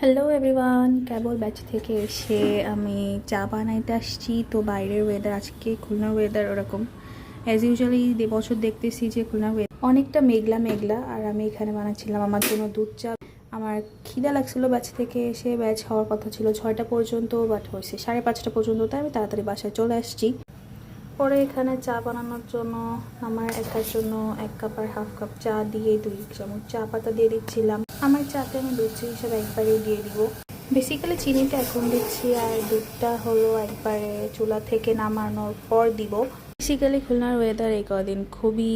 Hello everyone, কেবল batch থেকে এসে আমি চা বানাইতে আসছি। তো বাইরের ওয়েদার, আজকে খুলনার ওয়েদার ওরকম অ্যাজ ইউজুয়ালি বছর দেখতেছি যে খুলনার ওয়েদার অনেকটা মেঘলা মেঘলা। আর আমি এখানে বানাচ্ছিলাম আমার জন্য দুধ চা। আমার খিদা লাগছিলো ব্যাচ থেকে এসে, ব্যাচ হওয়ার কথা ছিল 6টা পর্যন্ত, বাট হয়েছে 5:30 পর্যন্ত। তাই আমি তাড়াতাড়ি বাসায় চলে আসছি। পরে এখানে চা বানানোর জন্য আমার একার জন্য 1 কাপ আর হাফ কাপ চা দিয়ে 2 চামচ চা পাতা দিয়ে দিচ্ছিলাম। আমার চাতে আমি দুধ চা হিসাবে একবারেই দিয়ে দিব। বেসিক্যালি চিনিটা এখন দিচ্ছি, আর দুধটা হলো একবারে চুলা থেকে নামানোর পর দিব। বেসিক্যালি খুলনার ওয়েদার এই কদিন খুবই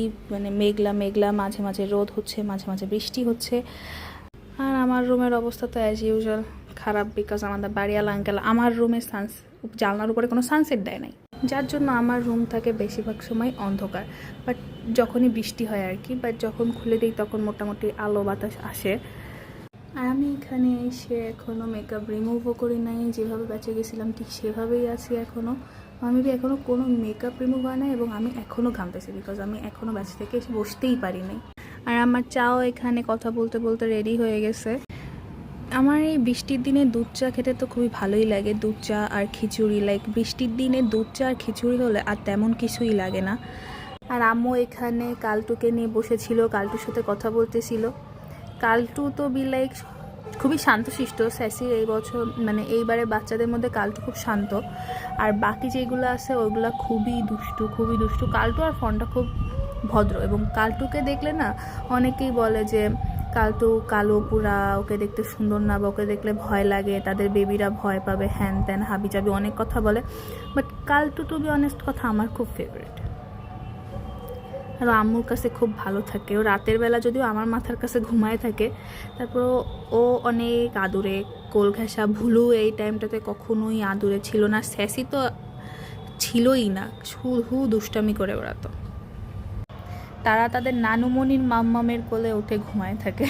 মেঘলা মেঘলা, মাঝে মাঝে রোদ হচ্ছে, মাঝে মাঝে বৃষ্টি হচ্ছে। আর আমার রুমের অবস্থা তো অ্যাজ ইউজুয়াল খারাপ, বিকজ আমাদের বাড়িওয়ালা আঙ্কেল আমার রুমে জানলার উপরে কোনো সানসেট দেয় নাই, যার জন্য আমার রুম থাকে বেশিরভাগ সময় অন্ধকার। বাট যখনই বৃষ্টি হয় আর কি, বাট যখন খুলে দিই তখন মোটামুটি আলো বাতাস আসে। আর আমি এখানে এসে এখনও মেকআপ রিমুভও করি নাই, যেভাবে বেঁচে গেছিলাম ঠিক সেভাবেই আছি এখনও। আমি এখনও কোনো মেকআপ রিমুভ হয় না, এবং আমি এখনও ঘামতেছি বিকজ আমি এখনও ব্যাচ থেকে এসে বসতেই পারি নাই। আর আমার চাও এখানে কথা বলতে বলতে রেডি হয়ে গেছে। আমার এই বৃষ্টির দিনে দুধ চা খেতে তো খুবই ভালোই লাগে, দুধ চা আর খিচুড়ি। বৃষ্টির দিনে দুধ চা আর খিচুড়ি হলে আর তেমন কিছুই লাগে না। আর আম্মু এখানে কালটুকে নিয়ে বসেছিল, কালটুর সাথে কথা বলতেছিল। কালটু তো খুবই শান্তশিষ্ট স্যাসি। এই বছর এইবারে বাচ্চাদের মধ্যে কালটু খুব শান্ত, আর বাকি যেগুলো আছে ওইগুলো খুবই দুষ্টু, খুবই দুষ্টু। কালটু আর ফোনটা খুব ভদ্র, এবং কালটুকে দেখলে না অনেকেই বলে যে কালটু কালো পুরা, ওকে দেখতে সুন্দর না, বা ওকে দেখলে ভয় লাগে, তাদের বেবিরা ভয় পাবে, হ্যান ত্যান হাবিজাবি অনেক কথা বলে। বাট কালটু, টু বি অনেস্ট কথা, আমার খুব ফেভারিট। আর আম্মুর কাছে খুব ভালো থাকে। ও রাতের বেলা যদিও আমার মাথার কাছে ঘুমায় থাকে, তারপর ও অনেক আদুরে। কোল ঘেঁষা ভুলু এই টাইমটাতে কখনোই আদুরে ছিল না, স্যাসি তো ছিলই না, শুধু দুষ্টামি করে ওরা। তো তারা তাদের নানুমণির মাম্মামের কোলে উঠে ঘুমায় থাকে।